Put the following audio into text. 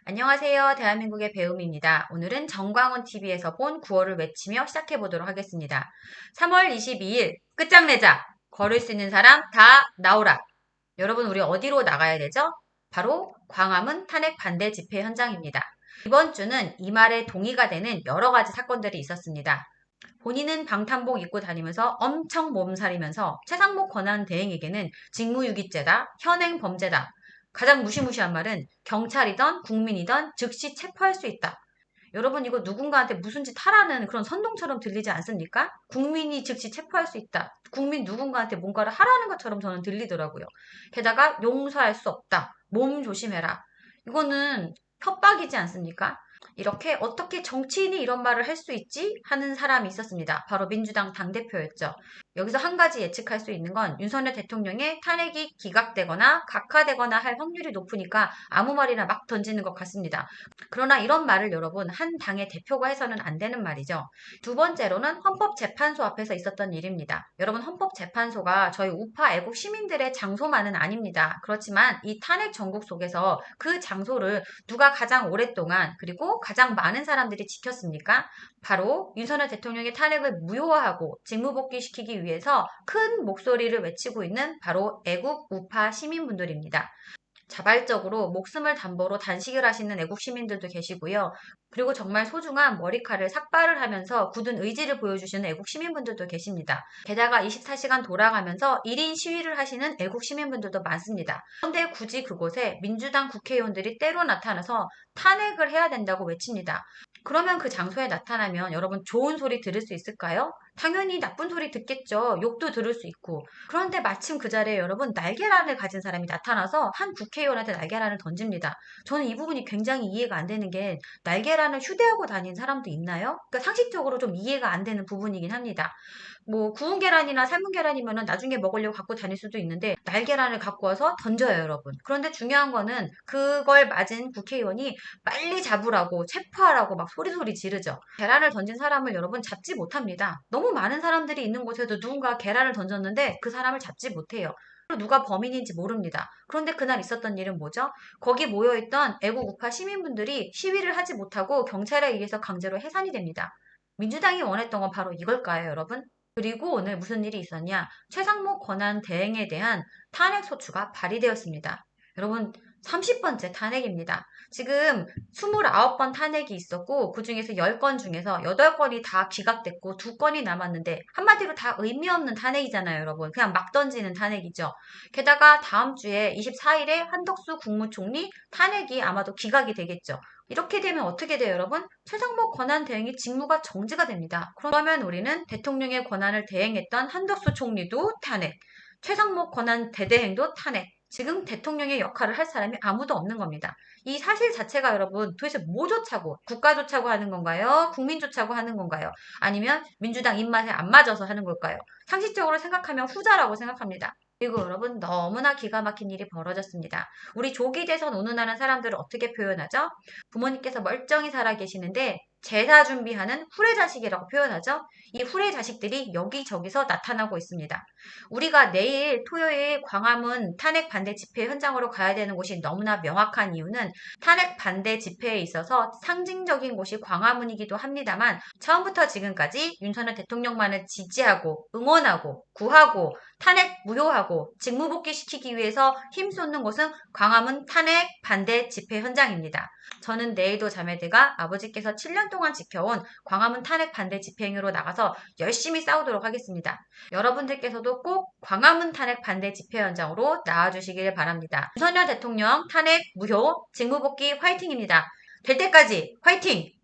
안녕하세요. 대한민국의 배움입니다. 오늘은 정광훈TV에서 본 구호를 외치며 시작해보도록 하겠습니다. 3월 22일 끝장내자. 걸을 수 있는 사람 다 나오라. 여러분 우리 어디로 나가야 되죠? 바로 광화문 탄핵 반대 집회 현장입니다. 이번 주는 이 말에 동의가 되는 여러 가지 사건들이 있었습니다. 본인은 방탄복 입고 다니면서 엄청 몸살이면서 최상목 권한대행에게는 직무유기죄다, 현행범죄다. 가장 무시무시한 말은 경찰이던 국민이던 즉시 체포할 수 있다. 여러분 이거 누군가한테 무슨 짓 하라는 그런 선동처럼 들리지 않습니까? 국민이 즉시 체포할 수 있다. 국민 누군가한테 뭔가를 하라는 것처럼 저는 들리더라고요. 게다가 용서할 수 없다. 몸 조심해라. 이거는 협박이지 않습니까? 이렇게 어떻게 정치인이 이런 말을 할 수 있지? 하는 사람이 있었습니다. 바로 민주당 당대표였죠. 여기서 한 가지 예측할 수 있는 건 윤석열 대통령의 탄핵이 기각되거나 각하되거나 할 확률이 높으니까 아무 말이나 막 던지는 것 같습니다. 그러나 이런 말을 여러분 한 당의 대표가 해서는 안 되는 말이죠. 두 번째로는 헌법재판소 앞에서 있었던 일입니다. 여러분 헌법재판소가 저희 우파 애국 시민들의 장소만은 아닙니다. 그렇지만 이 탄핵 전국 속에서 그 장소를 누가 가장 오랫동안 그리고 가장 많은 사람들이 지켰습니까? 바로 윤석열 대통령의 탄핵을 무효화하고 직무복귀시키기 위해서 큰 목소리를 외치고 있는 바로 애국 우파 시민분들입니다. 자발적으로 목숨을 담보로 단식을 하시는 애국 시민들도 계시고요. 그리고 정말 소중한 머리칼을 삭발을 하면서 굳은 의지를 보여주시는 애국 시민분들도 계십니다. 게다가 24시간 돌아가면서 1인 시위를 하시는 애국 시민분들도 많습니다. 그런데 굳이 그곳에 민주당 국회의원들이 때로 나타나서 탄핵을 해야 된다고 외칩니다. 그러면 그 장소에 나타나면 여러분 좋은 소리 들을 수 있을까요? 당연히 나쁜 소리 듣겠죠. 욕도 들을 수 있고. 그런데 마침 그 자리에 여러분 날계란을 가진 사람이 나타나서 한 국회의원한테 날계란을 던집니다. 저는 이 부분이 굉장히 이해가 안 되는 게 날계란을 휴대하고 다니는 사람도 있나요? 그러니까 상식적으로 좀 이해가 안 되는 부분이긴 합니다. 뭐 구운 계란이나 삶은 계란이면은 나중에 먹으려고 갖고 다닐 수도 있는데 날계란을 갖고 와서 던져요, 여러분. 그런데 중요한 거는 그걸 맞은 국회의원이 빨리 잡으라고 체포하라고 막 소리소리 지르죠. 계란을 던진 사람을 여러분 잡지 못합니다. 너무 많은 사람들이 있는 곳에도 누군가 계란을 던졌는데 그 사람을 잡지 못해요. 누가 범인인지 모릅니다. 그런데 그날 있었던 일은 뭐죠? 거기 모여있던 애국 우파 시민분들이 시위를 하지 못하고 경찰에 의해서 강제로 해산이 됩니다. 민주당이 원했던 건 바로 이걸까요, 여러분? 그리고 오늘 무슨 일이 있었냐? 최상목 권한 대행에 대한 탄핵 소추가 발의되었습니다. 여러분, 30번째 탄핵입니다. 지금 29번 탄핵이 있었고 그 중에서 10건 중에서 8건이 다 기각됐고 2건이 남았는데 한마디로 다 의미 없는 탄핵이잖아요, 여러분. 그냥 막 던지는 탄핵이죠. 게다가 다음 주에 24일에 한덕수 국무총리 탄핵이 아마도 기각이 되겠죠. 이렇게 되면 어떻게 돼요, 여러분? 최상목 권한 대행이 직무가 정지가 됩니다. 그러면 우리는 대통령의 권한을 대행했던 한덕수 총리도 탄핵, 최상목 권한 대대행도 탄핵, 지금 대통령의 역할을 할 사람이 아무도 없는 겁니다. 이 사실 자체가 여러분 도대체 뭐 좋자고 국가 좋자고 하는 건가요? 국민 좋자고 하는 건가요? 아니면 민주당 입맛에 안 맞아서 하는 걸까요? 상식적으로 생각하면 후자라고 생각합니다. 그리고 여러분 너무나 기가 막힌 일이 벌어졌습니다. 우리 조기 대선 운운하는 사람들을 어떻게 표현하죠? 부모님께서 멀쩡히 살아 계시는데 제사 준비하는 후레자식이라고 표현하죠. 이 후레자식들이 여기저기서 나타나고 있습니다. 우리가 내일 토요일 광화문 탄핵 반대 집회 현장으로 가야 되는 곳이 너무나 명확한 이유는 탄핵 반대 집회에 있어서 상징적인 곳이 광화문이기도 합니다만 처음부터 지금까지 윤석열 대통령만을 지지하고 응원하고 구하고 탄핵 무효하고 직무복귀시키기 위해서 힘쏟는 곳은 광화문 탄핵 반대 집회 현장입니다. 저는 내일도 자매들과 아버지께서 7년 동안 지켜온 광화문 탄핵 반대 집행으로 나가서 열심히 싸우도록 하겠습니다. 여러분들께서도 꼭 광화문 탄핵 반대 집회 현장으로 나와주시길 바랍니다. 윤석열 대통령 탄핵 무효 직무복귀 화이팅입니다. 될 때까지 화이팅!